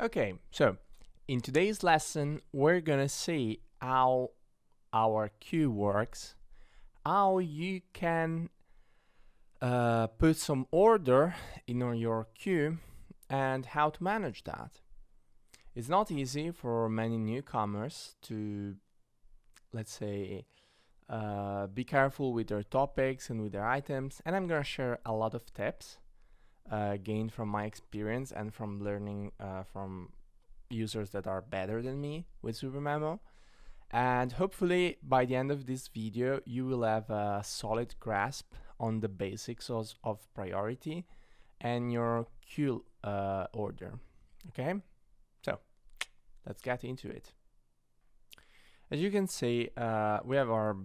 Okay, so in today's lesson, we're gonna see how our queue works, how you can put some order in your queue, and how to manage that. It's not easy for many newcomers to, let's say, be careful with their topics and with their items, and I'm gonna share a lot of tips gained from my experience and from learning from users that are better than me with SuperMemo. And hopefully by the end of this video, you will have a solid grasp on the basics of priority and your queue order. Okay, so let's get into it. As you can see, we have our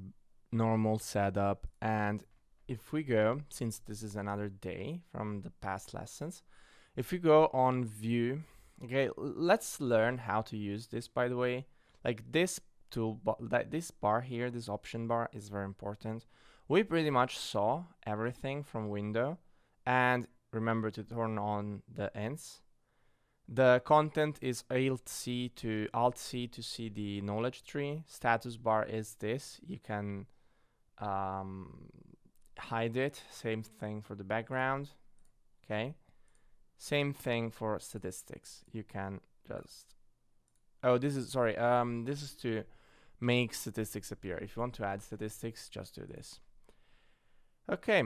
normal setup, and if we go, since this is another day from the past lessons, if we go on view, okay, let's learn how to use this, by the way. Like this this bar here, this option bar is very important. We pretty much saw everything from window, and remember to turn on the ends. The content is Alt-C to see the knowledge tree. Status bar is this. You can hide it. Same thing for the background. Okay. Same thing for statistics. You can just this is sorry. This is to make statistics appear. If you want to add statistics, just do this. Okay,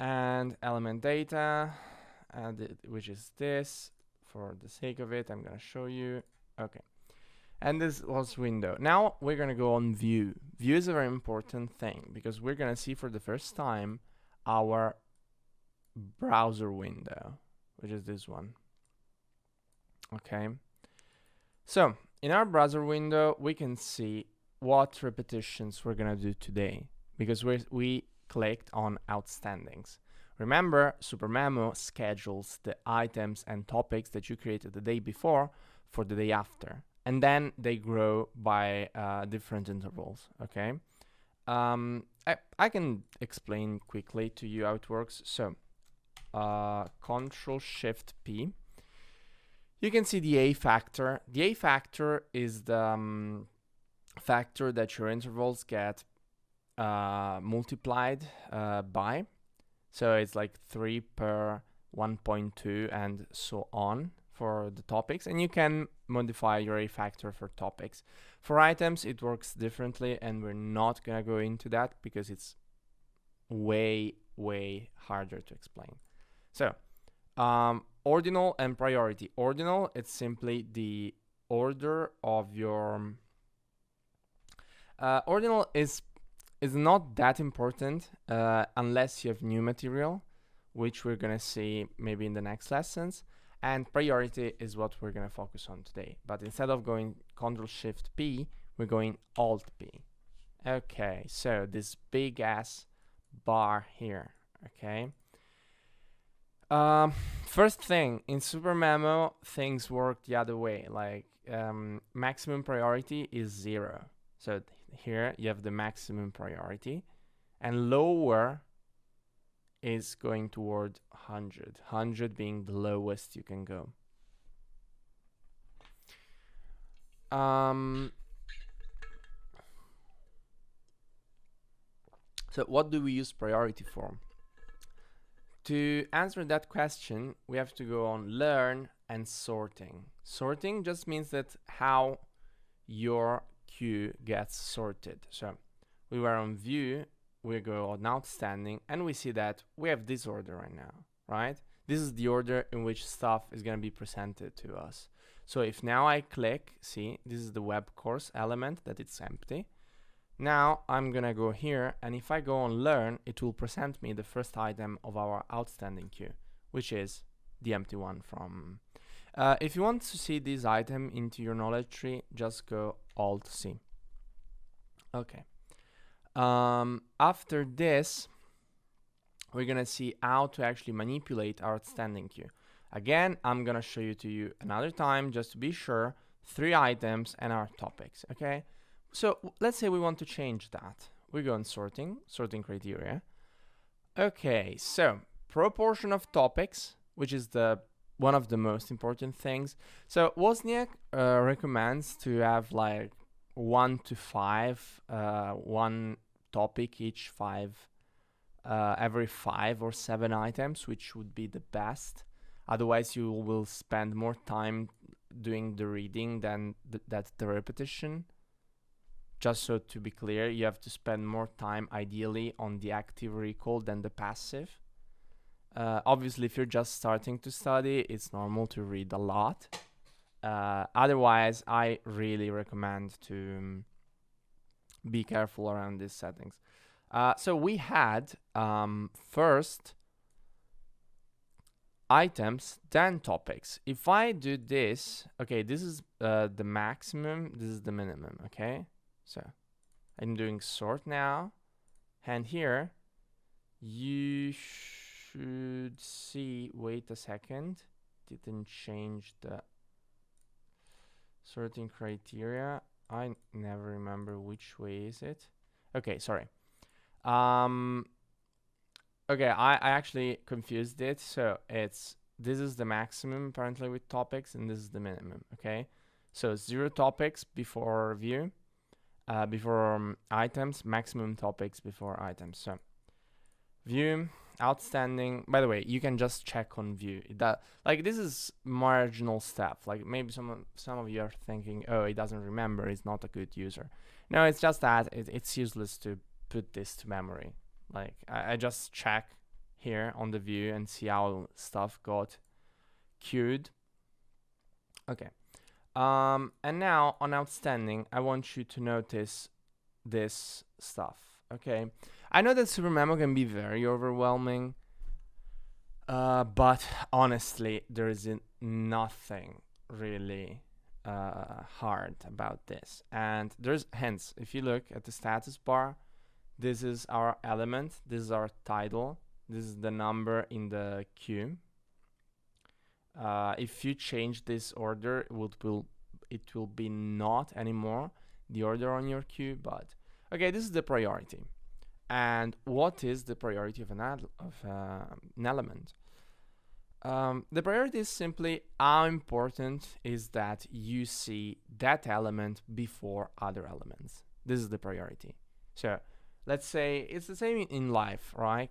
and element data, which is this. For the sake of it, I'm gonna show you. Okay, and this was window. Now we're gonna go on view. View is a very important thing because we're gonna see for the first time our browser window, which is this one. Okay, so in our browser window, we can see what repetitions we're gonna do today because we clicked on outstandings. Remember, SuperMemo schedules the items and topics that you created the day before for the day after, and then they grow by different intervals. Okay, I can explain quickly to you how it works. So, Control-Shift-P. You can see the A factor. The A factor is the factor that your intervals get multiplied by. So it's like 3 per 1.2 and so on for the topics. And you can modify your A factor for topics. For items, it works differently, and we're not going to go into that because it's way, way harder to explain. So, ordinal and priority. Ordinal, it's simply the order of your... ordinal is not that important unless you have new material, which we're gonna see maybe in the next lessons. And priority is what we're gonna focus on today. But instead of going Ctrl-Shift-P, we're going Alt-P. Okay, so this big ass bar here. Okay. First thing, in SuperMemo, things work the other way. Like maximum priority is 0. So here you have the maximum priority, and lower is going toward 100. 100 being the lowest you can go. So what do we use priority for? To answer that question, we have to go on learn and sorting. Sorting just means that how your queue gets sorted. So we were on view, we go on outstanding, and we see that we have this order right now, right? This is the order in which stuff is going to be presented to us. So if now I click, see, this is the web course element that it's empty. Now I'm gonna go here, and if I go on learn, it will present me the first item of our outstanding queue, which is the empty one from... if you want to see this item into your knowledge tree, just go Alt-C. Okay. After this, we're gonna see how to actually manipulate our outstanding queue. Again, I'm gonna show you to you another time just to be sure. 3 items and our topics, okay? So let's say we want to change that. We go on sorting criteria. Okay, so proportion of topics, which is the one of the most important things. So Wozniak recommends to have like 1 to 5, one topic each 5, every 5 or 7 items, which would be the best. Otherwise, you will spend more time doing the reading than the repetition. Just so to be clear, you have to spend more time ideally on the active recall than the passive. Obviously, if you're just starting to study, it's normal to read a lot. Otherwise, I really recommend to be careful around these settings. So we had first items, then topics. If I do this, okay, this is the maximum, this is the minimum, okay? So I'm doing sort now, and here you should see, wait a second, didn't change the sorting criteria. I never remember which way is it. Okay, sorry. Okay, I actually confused it. So this is the maximum apparently with topics, and this is the minimum, okay? So 0 topics before view, before items, maximum topics before items. So view, outstanding. By the way, you can just check on view. Like, this is marginal stuff. Like, maybe some of you are thinking, oh, he doesn't remember, he's not a good user. No, it's just that it's useless to put this to memory. Like, I just check here on the view and see how stuff got queued. Okay. And now on outstanding, I want you to notice this stuff. Okay. I know that SuperMemo can be very overwhelming, but honestly, there is nothing really hard about this. And there's, hence, if you look at the status bar, this is our element, this is our title, this is the number in the queue. If you change this order, it will be not anymore the order on your queue, but okay, this is the priority. And what is the priority of an element? The priority is simply how important is that you see that element before other elements. This is the priority. So let's say it's the same in life, right?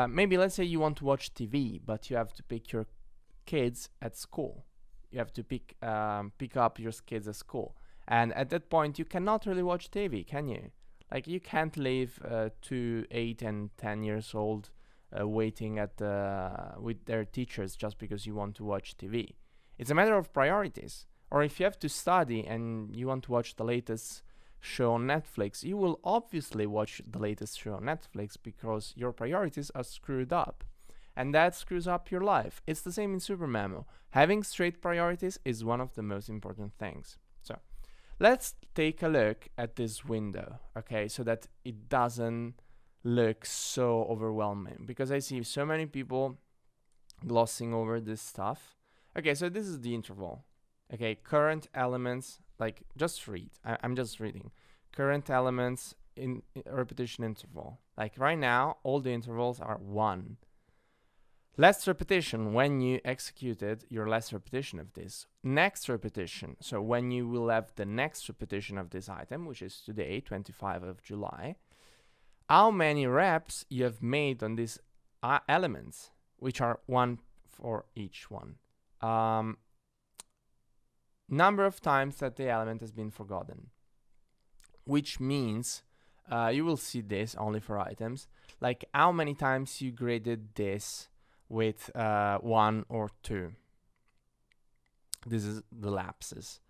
Maybe let's say you want to watch TV, but you have to pick your kids at school. You have to pick up your kids at school. And at that point, you cannot really watch TV, can you? Like, you can't leave 2, 8, and 10 years old waiting at with their teachers just because you want to watch TV. It's a matter of priorities. Or if you have to study and you want to watch the latest show on Netflix, you will obviously watch the latest show on Netflix because your priorities are screwed up. And that screws up your life. It's the same in SuperMemo. Having straight priorities is one of the most important things. So let's take a look at this window, okay, so that it doesn't look so overwhelming, because I see so many people glossing over this stuff. Okay, so this is the interval. Okay, current elements, like, just read. I'm just reading. Current elements in repetition interval. Like right now, all the intervals are 1. Last repetition, when you executed your last repetition of this. Next repetition, so when you will have the next repetition of this item, which is today, 25 of July. How many reps you have made on these elements, which are 1 for each one. Number of times that the element has been forgotten, which means you will see this only for items, like how many times you graded this with 1 or 2. This is the lapses.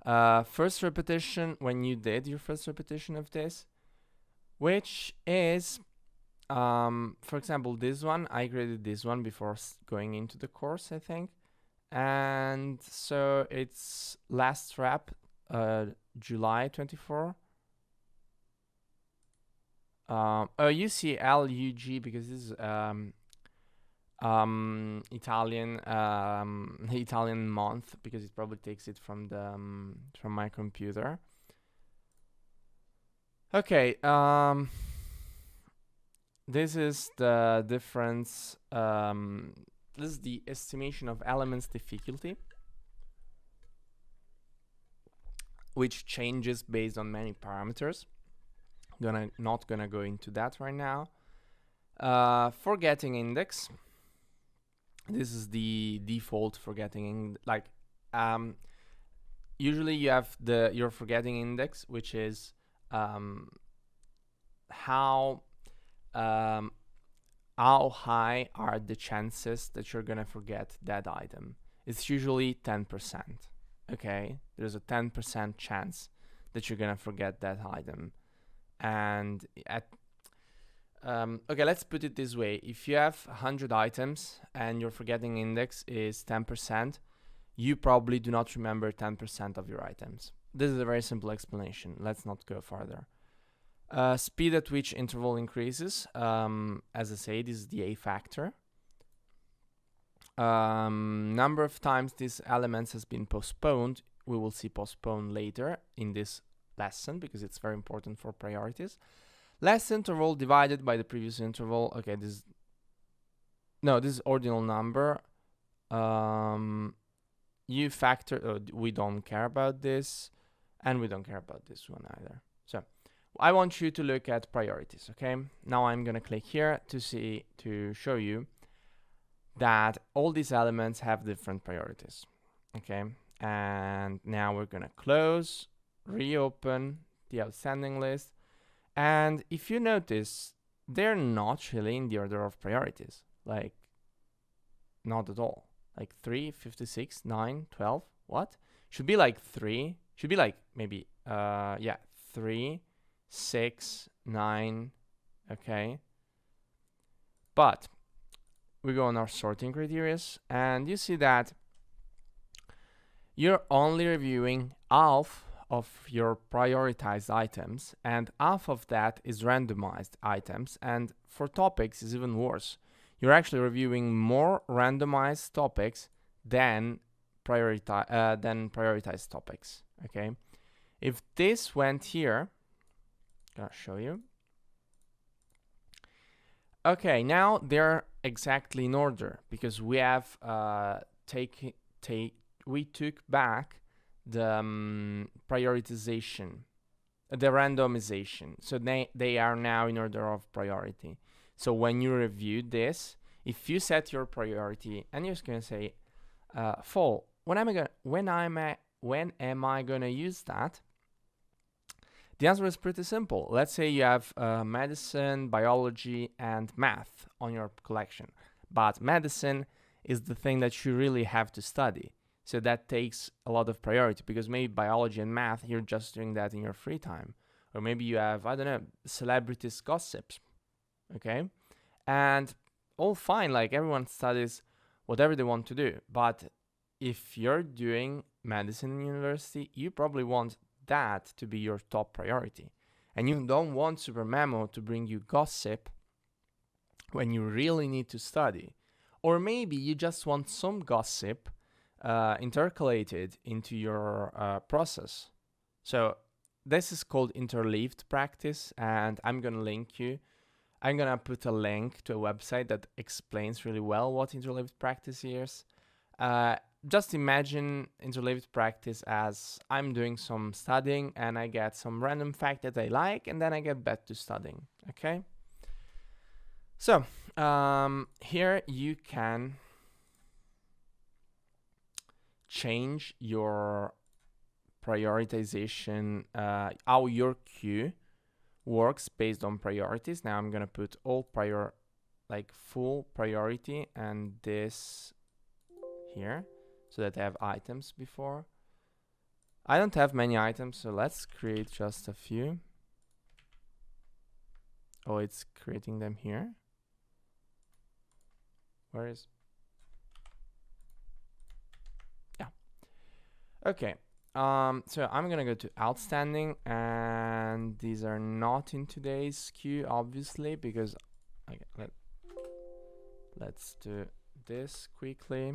First repetition, when you did your first repetition of this, which is, for example, this one, I graded this one before going into the course, I think. And so it's last rep, July 24. Oh, you see LUG because this is Italian, the Italian month, because it probably takes it from the from my computer. Okay, this is the difference This is the estimation of elements difficulty, which changes based on many parameters. Not gonna go into that right now. Forgetting index. This is the default forgetting usually you have your forgetting index, which is how high are the chances that you're gonna forget that item. It's usually 10%. Okay, there's a 10% chance that you're gonna forget that item. And okay, let's put it this way. If you have 100 items and your forgetting index is 10%, you probably do not remember 10% of your items. This is a very simple explanation. Let's not go further. Speed at which interval increases. As I say, this is the A factor. Number of times these elements has been postponed. We will see postponed later in this lesson because it's very important for priorities. Last interval divided by the previous interval. Okay, this is ordinal number. U factor, we don't care about this, and we don't care about this one either. So I want you to look at priorities. Okay, now I'm gonna click here to show you that all these elements have different priorities. Okay, and now we're gonna close, reopen the outstanding list, and if you notice, they're not really in the order of priorities, like not at all. Like 3, 56, 9, 12, what? Should be like 3, should be like maybe, 3, 6, 9, okay. But we go on our sorting criteria, and you see that you're only reviewing half of your prioritized items, and half of that is randomized items, and for topics is even worse. You're actually reviewing more randomized topics than prioritized topics. Okay, if this went here, I'll show you. Okay, now they're exactly in order because we have we took back the prioritization, the randomization. So they are now in order of priority. So when you review this, if you set your priority and you're just gonna say, Fowl, when am I gonna use that? The answer is pretty simple. Let's say you have medicine, biology, and math on your collection, but medicine is the thing that you really have to study. So that takes a lot of priority because maybe biology and math, you're just doing that in your free time. Or maybe you have, I don't know, celebrities gossips. Okay, and all fine, like everyone studies whatever they want to do, but if you're doing medicine in university, you probably want that to be your top priority, and you don't want SuperMemo to bring you gossip when you really need to study. Or maybe you just want some gossip intercalated into your process. So this is called interleaved practice, and I'm gonna put a link to a website that explains really well what interleaved practice is. Just imagine interleaved practice as I'm doing some studying and I get some random fact that I like, and then I get back to studying. Okay. So here you can change your prioritization, how your queue works based on priorities. Now I'm gonna put all full priority and this here so that I have items before. I don't have many items, so let's create just a few. Oh, it's creating them here. Where is? Yeah. Okay. So I'm gonna go to outstanding, and these are not in today's queue, obviously, because let's do this quickly.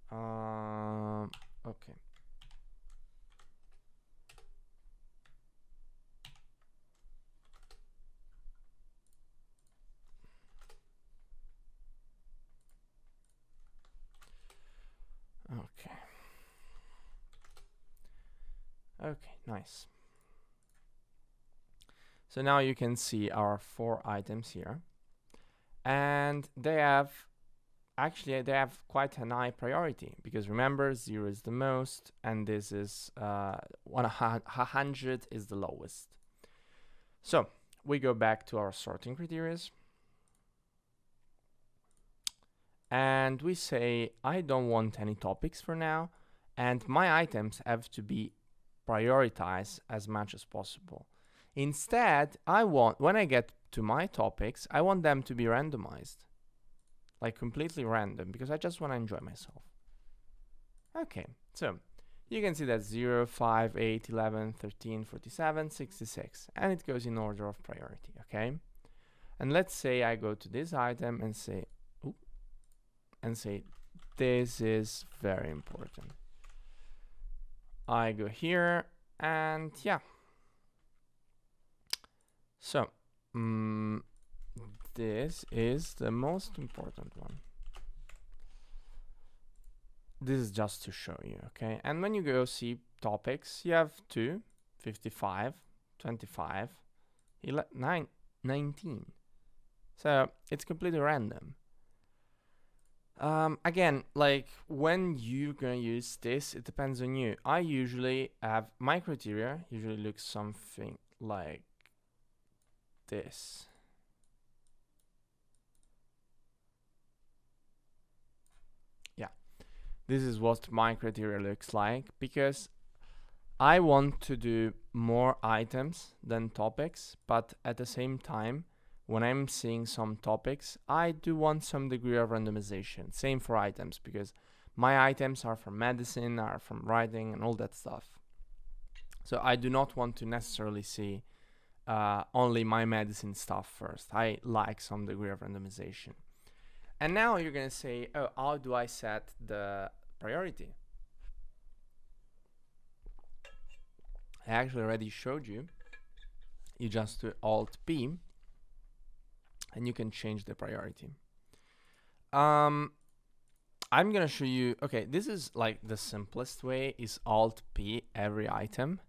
Okay. Okay, nice. So now you can see our 4 items here, and they have quite an high priority, because remember, 0 is the most and this is 100 is the lowest. So we go back to our sorting criteria and we say I don't want any topics for now, and my items have to be prioritized as much as possible. Instead, I want, when I get to my topics, I want them to be randomized, like completely random, because I just want to enjoy myself. Okay, so you can see that 0, 5, 8, 11, 13, 47, 66, and it goes in order of priority, okay? And let's say I go to this item and say, this is very important. I go here and yeah. So, this is the most important one. This is just to show you, okay? And when you go see topics, you have 2, 55, 25, 19. So it's completely random. Again, like when you're gonna use this, it depends on you. I usually have my criteria usually looks something like this. Yeah, this is what my criteria looks like, because I want to do more items than topics, but at the same time, when I'm seeing some topics, I do want some degree of randomization. Same for items, because my items are from medicine, are from writing, and all that stuff. So I do not want to necessarily see only my medicine stuff first. I like some degree of randomization. And now you're gonna say, oh, how do I set the priority? I actually already showed you. You just do Alt-P, and you can change the priority. I'm gonna show you, okay, this is like the simplest way is Alt-P every item,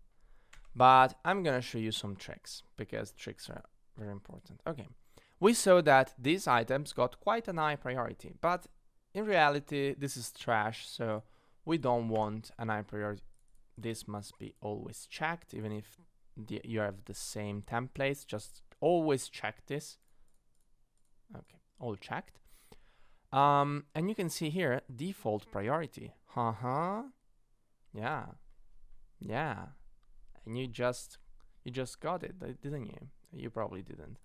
but I'm gonna show you some tricks, because tricks are very important. Okay, we saw that these items got quite a high priority, but in reality this is trash, so we don't want an high priority. This must be always checked, even if you have the same templates, just always check this. Okay, all checked. And you can see here default priority. Yeah, and you just got it, didn't you? You probably didn't.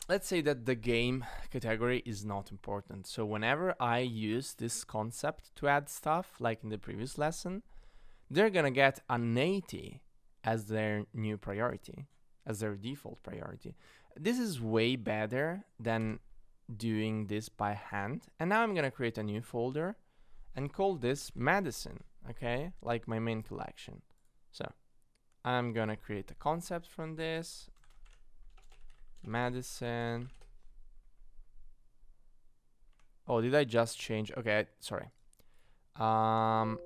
Let's say that the game category is not important. So whenever I use this concept to add stuff, like in the previous lesson, they're gonna get an 80 as their new priority, as their default priority. This is way better than doing this by hand. And now I'm gonna create a new folder and call this medicine, okay? Like my main collection. So I'm gonna create a concept from this, medicine. Oh, did I just change? Okay, sorry. I'm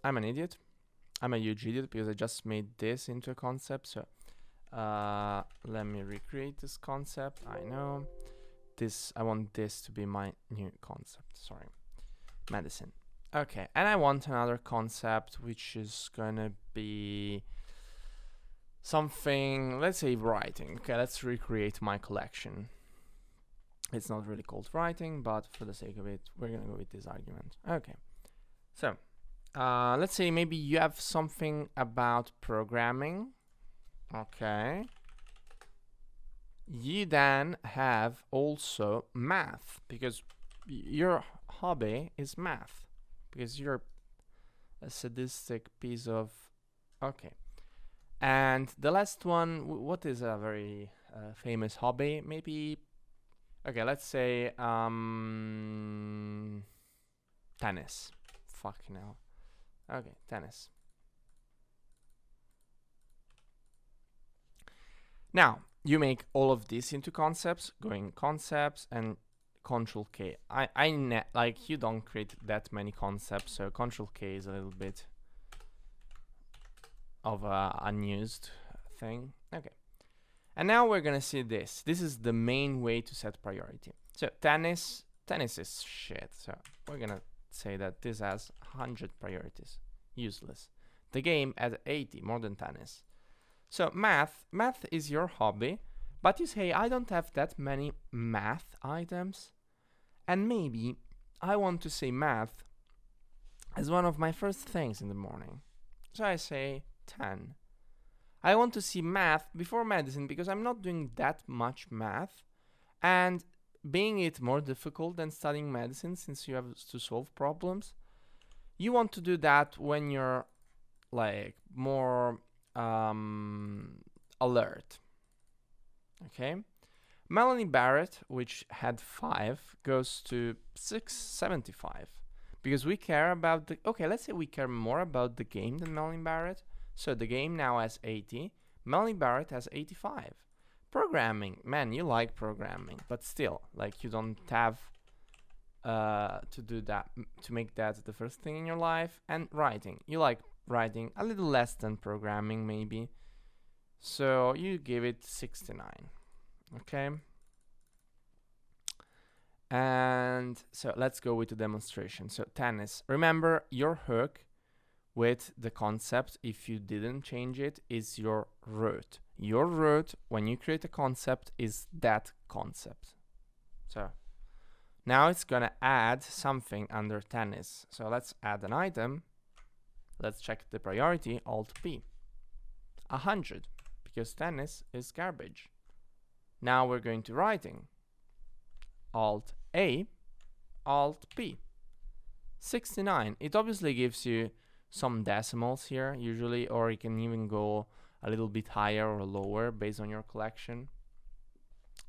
an idiot. I'm a huge idiot because I just made this into a concept. So let me recreate this concept. I know this, I want this to be my new concept. Sorry, medicine. Okay, and I want another concept which is gonna be something, let's say writing. Okay, let's recreate my collection. It's not really called writing, but for the sake of it, we're gonna go with this argument. Okay, so let's say maybe you have something about programming. Okay, you then have also math, because your hobby is math, because you're a sadistic piece of, okay. And the last one, what is a very famous hobby? Maybe, okay, let's say tennis. Fucking hell. Okay, tennis. Now, you make all of this into concepts, going concepts and Control K. Like, you don't create that many concepts, so Control K is a little bit of a unused thing. Okay. And now we're gonna see this. This is the main way to set priority. So tennis is shit. So we're gonna say that this has 100 priorities. Useless. The game has 80, more than tennis. So math is your hobby, but you say I don't have that many math items, and maybe I want to say math as one of my first things in the morning. So I say 10. I want to see math before medicine because I'm not doing that much math, and being it more difficult than studying medicine since you have to solve problems, you want to do that when you're like more alert. Okay. Melanie Barrett, which had 5, goes to 675 because we care about the. Okay, let's say we care more about the game than Melanie Barrett. So the game now has 80. Melanie Barrett has 85. Programming, man, you like programming, but still, like you don't have to do that, to make that the first thing in your life. And writing, you like writing a little less than programming maybe. So you give it 69. Okay. And so let's go with the demonstration. So tennis, remember your hook with the concept, if you didn't change it, is your root. Your root, when you create a concept, is that concept. So now it's gonna add something under tennis. So let's add an item. Let's check the priority, Alt P. 100, because tennis is garbage. Now we're going to writing. Alt A, Alt P. 69. It obviously gives you some decimals here usually, or you can even go a little bit higher or lower based on your collection,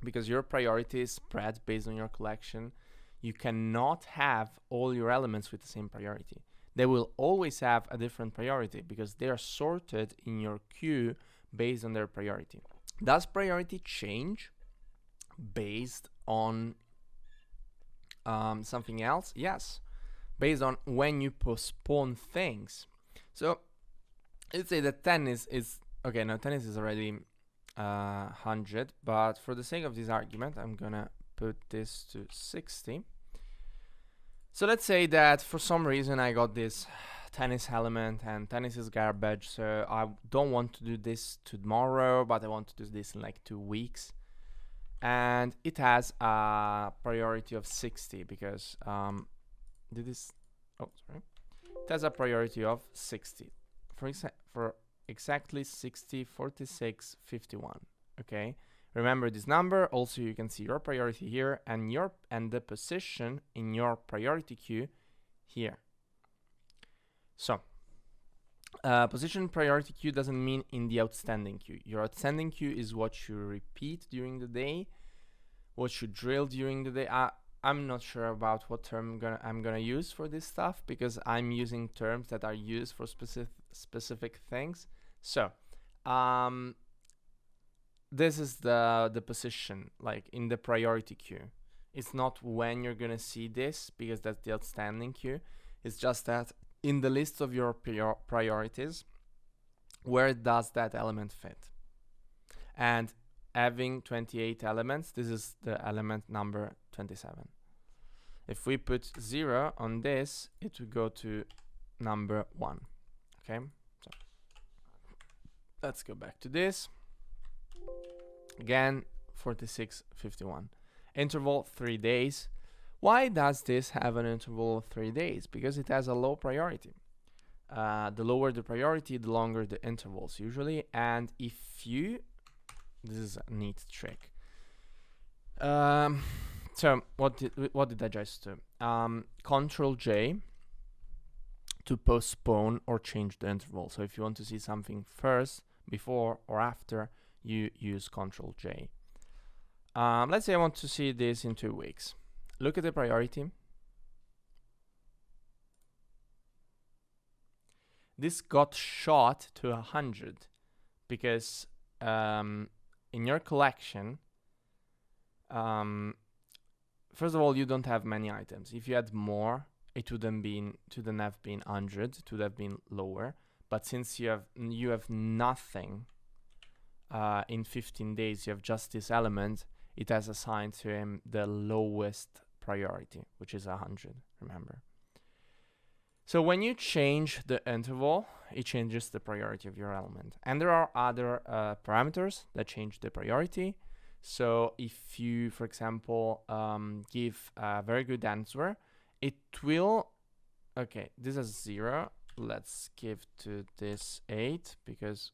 because your priority is spread based on your collection. You cannot have all your elements with the same priority. They will always have a different priority because they are sorted in your queue based on their priority. Does priority change based on something else? Yes, based on when you postpone things. So let's say that tennis is okay. Now tennis is already 100, but for the sake of this argument, I'm gonna put this to 60. So let's say that for some reason I got this tennis element and tennis is garbage, so I don't want to do this tomorrow, but I want to do this in like 2 weeks. And it has a priority of 60 because it has a priority of 60 for exactly 60, 46, 51. Okay, remember this number. Also, you can see your priority here and the position in your priority queue here. So position priority queue doesn't mean in the outstanding queue. Your outstanding queue is what you repeat during the day, what you drill during the day. I'm not sure about what term I'm gonna use for this stuff because I'm using terms that are used for specific things. So this is the position, like in the priority queue. It's not when you're gonna see this because that's the outstanding queue. It's just that in the list of your priorities, where does that element fit? And having 28 elements, this is the element number 27. If we put 0 on this, it would go to number 1. Okay, so let's go back to this. Again, 46, 51. Interval 3 days. Why does this have an interval of 3 days? Because it has a low priority. The lower the priority, the longer the intervals usually. And if you, this is a neat trick. So what did I just do? Control J to postpone or change the interval. So if you want to see something first, before or after, you use Control J. Let's say I want to see this in 2 weeks. Look at the priority. This got shot to 100 because in your collection, first of all, you don't have many items. If you had more, it wouldn't have been 100. It would have been lower. but since you have nothing in 15 days, you have just this element, it has assigned to him the lowest priority, which is 100, remember. So when you change the interval, it changes the priority of your element. And there are other parameters that change the priority. So if you, for example, give a very good answer, it will, okay, this is 0. Let's give to this 8 because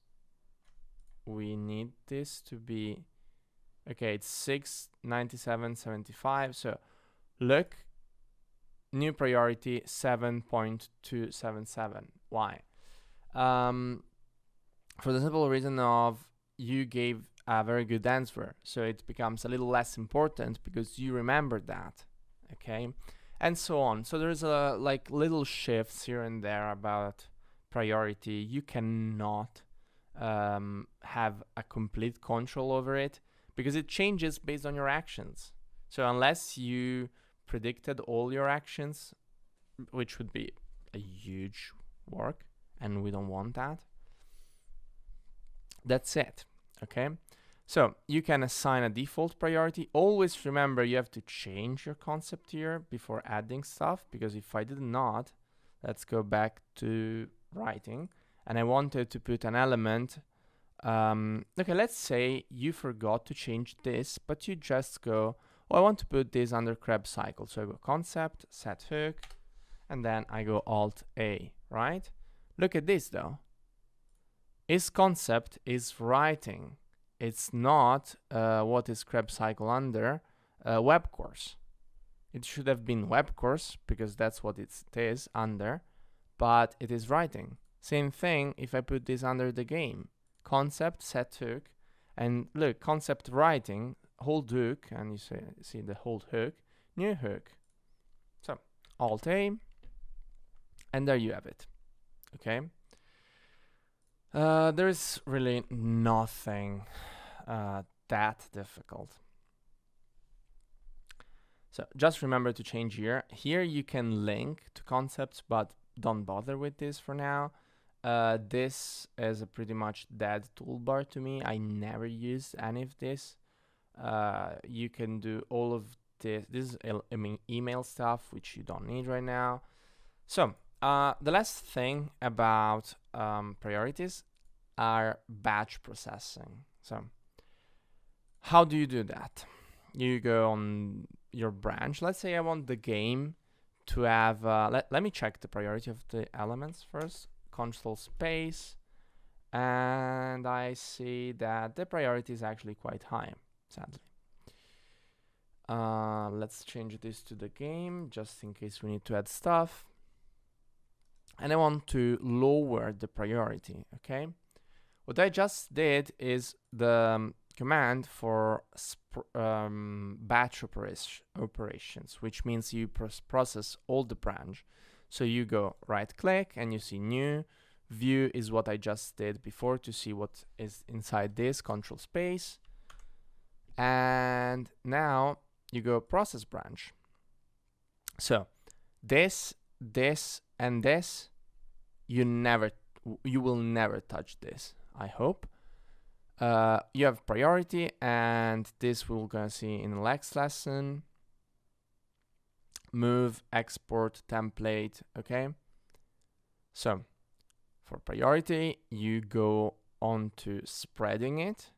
we need this to be, okay, it's 6, 97, 75. So look, new priority 7.277. Why? For the simple reason of you gave a very good answer, so it becomes a little less important because you remembered that, okay, and so on. So there's like little shifts here and there about priority. You cannot have a complete control over it because it changes based on your actions. So unless you predicted all your actions, which would be a huge work, and we don't want that. That's it, okay? So you can assign a default priority. Always remember you have to change your concept here before adding stuff, because if I did not, let's go back to writing, and I wanted to put an element. Okay, let's say you forgot to change this, but you just go, oh, I want to put this under Krebs cycle. So I go concept, set hook, and then I go Alt A, right? Look at this though. His concept is writing. It's not what is Krebs cycle under web course. It should have been web course because that's what it is under, but it is writing. Same thing if I put this under the game. Concept, set hook, and look, concept writing, hold hook, and you see the hold hook, new hook. So Alt A, and there you have it. Okay. There is really nothing that difficult. So just remember to change here. Here you can link to concepts, but don't bother with this for now. This is a pretty much dead toolbar to me. I never used any of this. You can do all of this. This is email stuff, which you don't need right now. So the last thing about priorities are batch processing. So how do you do that? You go on your branch. Let's say I want the game to have, let me check the priority of the elements first. Control space, and I see that the priority is actually quite high, sadly. Let's change this to the game just in case we need to add stuff. And I want to lower the priority, okay? What I just did is the command for batch operations, which means you process all the branch. So you go right click and you see new view is what I just did before to see what is inside this, control space. And now you go process branch. So this, and this, you will never touch this, I hope. You have priority, and this we're gonna see in the next lesson. Move, export, template, okay? So for priority, you go on to spreading it,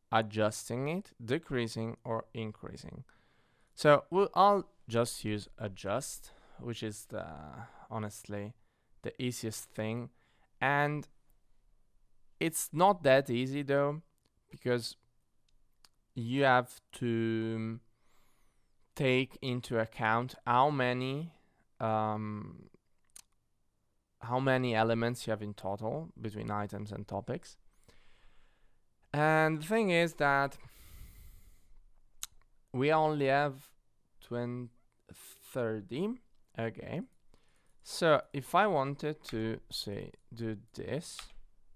adjusting it, decreasing or increasing. So I'll just use adjust, which is honestly the easiest thing. And it's not that easy though, because you have to take into account how many elements you have in total between items and topics. And the thing is that we only have 30. Okay, so if I wanted to say do this,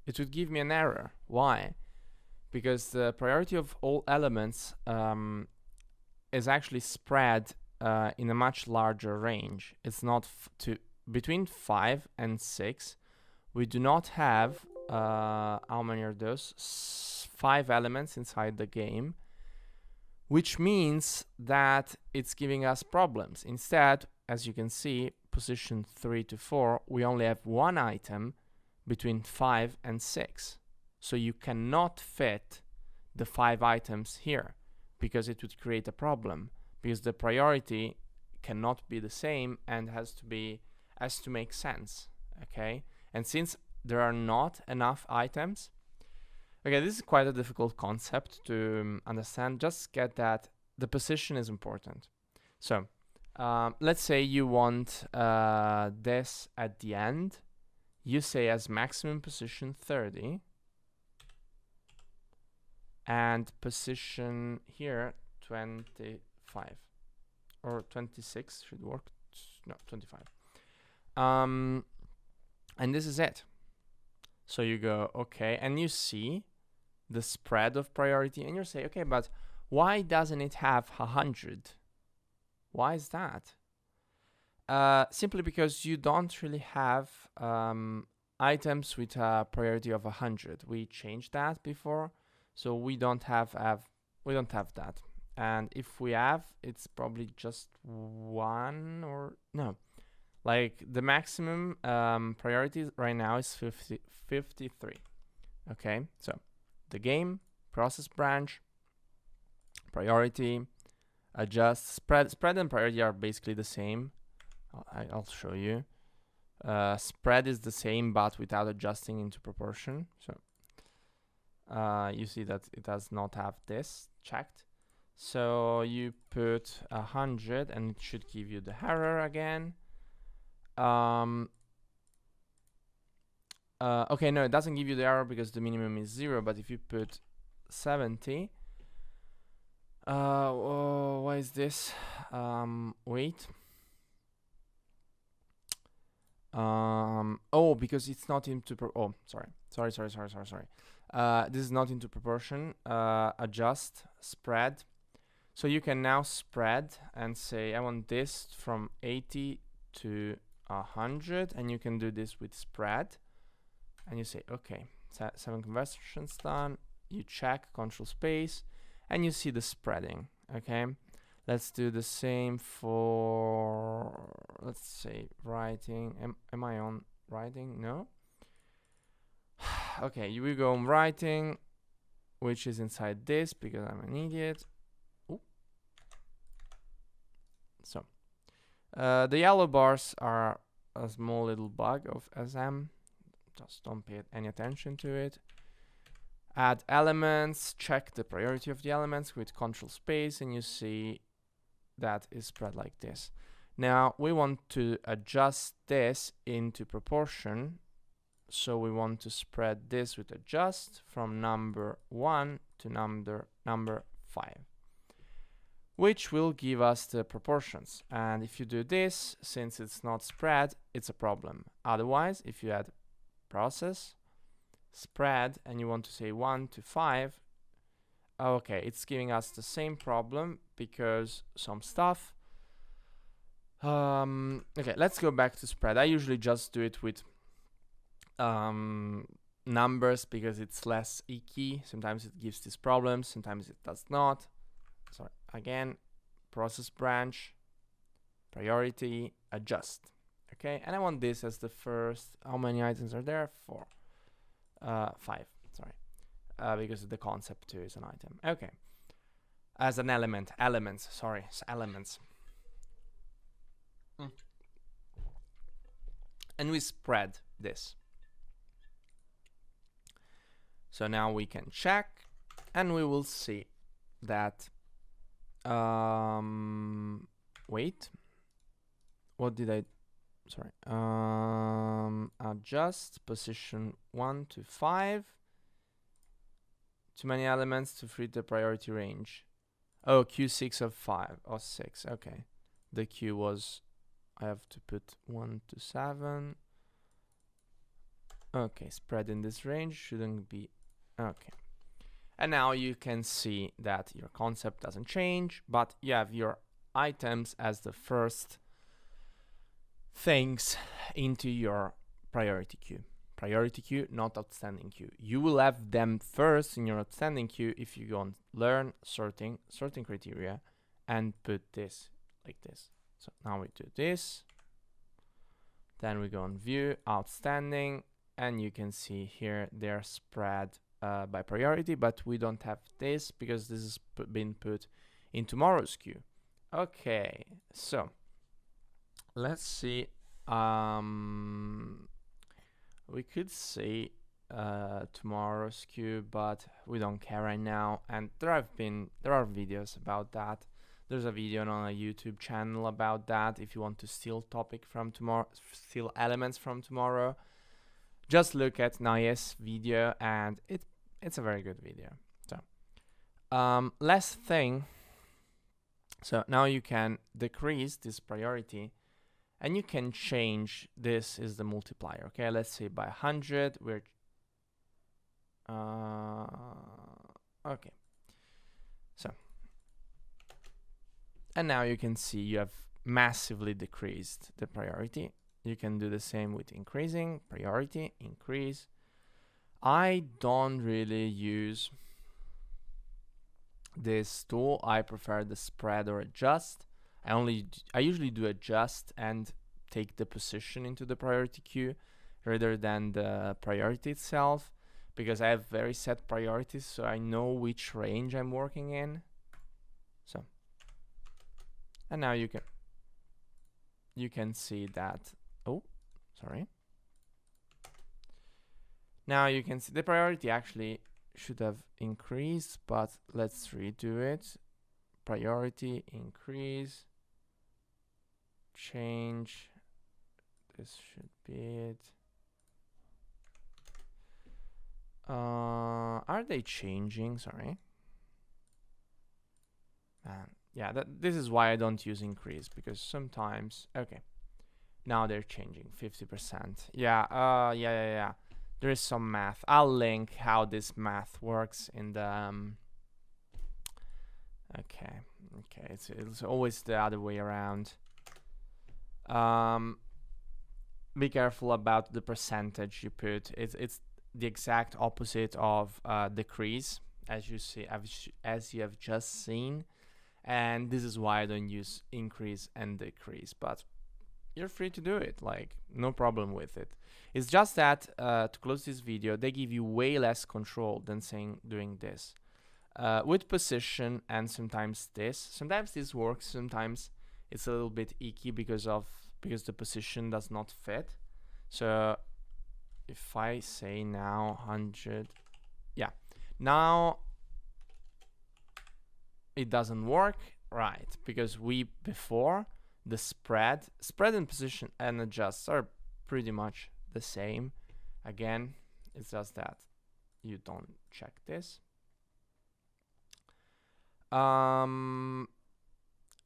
it would give me an error. Why? Because the priority of all elements is actually spread in a much larger range. It's not between 5 and 6. we do not have, how many are those? 5 elements inside the game, which means that it's giving us problems. Instead, as you can see, position 3 to 4, we only have 1 item between 5 and 6. So you cannot fit the 5 items here, because it would create a problem, because the priority cannot be the same and has to make sense, okay? And since there are not enough items, okay, this is quite a difficult concept to understand. Just get that the position is important. So let's say you want this at the end. You say as maximum position 30, and position here 25 or 26 should work. No, 25. And this is it. So you go, okay, and you see the spread of priority, and you say, okay, but why doesn't it have 100? Why is that? Simply because you don't really have items with a priority of 100. We changed that before, so we don't have that. And if we have, it's probably just 1 or no. Like the maximum priority right now is 53. Okay, so the game, process branch, priority, adjust, spread and priority are basically the same. I'll show you. Spread is the same but without adjusting into proportion. So you see that it does not have this checked. So you put 100 and it should give you the error again. Okay, no, it doesn't give you the error because the minimum is 0, but if you put 70, why is this? Wait. Oh, because it's not into sorry. This is not into proportion. Adjust, spread. So you can now spread and say I want this from 80 to 100, and you can do this with spread. And you say, okay, 7 conversions done. You check, control space, and you see the spreading. Okay, let's do the same for, let's say, writing. Am I on writing? No. Okay, you will go on writing, which is inside this because I'm an idiot. Ooh. So the yellow bars are a small little bug of SM. Just don't pay any attention to it. Add elements, check the priority of the elements with control space, and you see that is spread like this. Now we want to adjust this into proportion, so we want to spread this with adjust from number 1 to number 5, which will give us the proportions. And if you do this, since it's not spread, it's a problem. Otherwise, if you add process, spread, and you want to say 1 to 5, okay, it's giving us the same problem because some stuff. Okay, let's go back to spread. I usually just do it with numbers because it's less icky. Sometimes it gives these problems, sometimes it does not. Sorry, again, process branch, priority, adjust. Okay, and I want this as the first. How many items are there? 4. 5, sorry, because the concept too is an item. Okay, as an element, elements. And we spread this. So now we can check, and we will see that. Wait, what did I? Sorry. Adjust position 1 to 5. Too many elements to fit the priority range. Oh, Q6 of 5 or 6. Okay. The Q was, I have to put 1 to 7. Okay, spread in this range shouldn't be okay. And now you can see that your concept doesn't change, but you have your items as the first things into your priority queue. priority queue, not outstanding queue. You will have them first in your outstanding queue if you go on learn sorting criteria and put this like this. So now we do this, then we go on view outstanding, and you can see here they're spread by priority, but we don't have this because this is been put in tomorrow's queue. Okay, so let's see. We could see tomorrow's queue, but we don't care right now. And there are videos about that. There's a video on a YouTube channel about that. If you want to steal steal elements from tomorrow, just look at Naya's video, and it's a very good video. So last thing. So now you can decrease this priority, and you can change. This is the multiplier. Okay, let's say by 100. We're okay. So, and now you can see you have massively decreased the priority. You can do the same with increasing priority, increase. I don't really use this tool. I prefer the spread or adjust. I usually do adjust and take the position into the priority queue rather than the priority itself, because I have very set priorities, so I know which range I'm working in. So, and now you can see that. Oh, sorry. Now you can see the priority actually should have increased, but let's redo it. Priority increase, change. This should be it. Are they changing? Sorry. Yeah, this is why I don't use increase, because sometimes, okay, now they're changing 50%. Yeah, yeah. There is some math. I'll link how this math works in the okay, it's always the other way around. Be careful about the percentage you put. It's the exact opposite of decrease, as you see, as you have just seen, and this is why I don't use increase and decrease, but you're free to do it, like no problem with it. It's just that to close this video, they give you way less control than doing this with position, and sometimes this works, sometimes it's a little bit icky because the position does not fit. So if I say now 100, yeah, now it doesn't work, right? Because before the spread and position and adjust are pretty much the same. Again, it's just that you don't check this.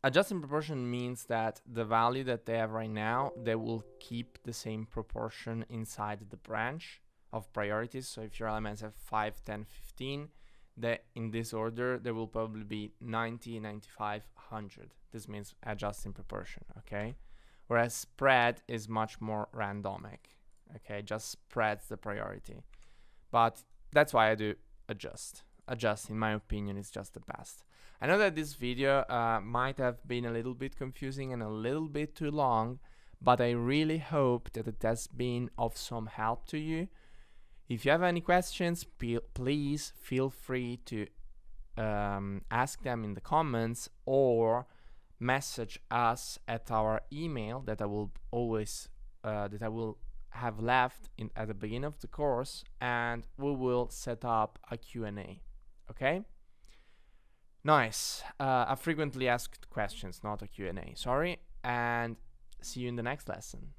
Adjusting proportion means that the value that they have right now, they will keep the same proportion inside the branch of priorities. So if your elements have 5, 10, 15, in this order, there will probably be 90, 95, 100. This means adjusting proportion, okay? Whereas spread is much more randomic, okay? Just spreads the priority. But that's why I do adjust. Adjust, in my opinion, is just the best. I know that this video might have been a little bit confusing and a little bit too long, but I really hope that it has been of some help to you. If you have any questions, please feel free to ask them in the comments or message us at our email that I will always that I will have left at the beginning of the course, and we will set up a Q&A. Okay? Nice. A frequently asked questions, not a Q&A. Sorry, and see you in the next lesson.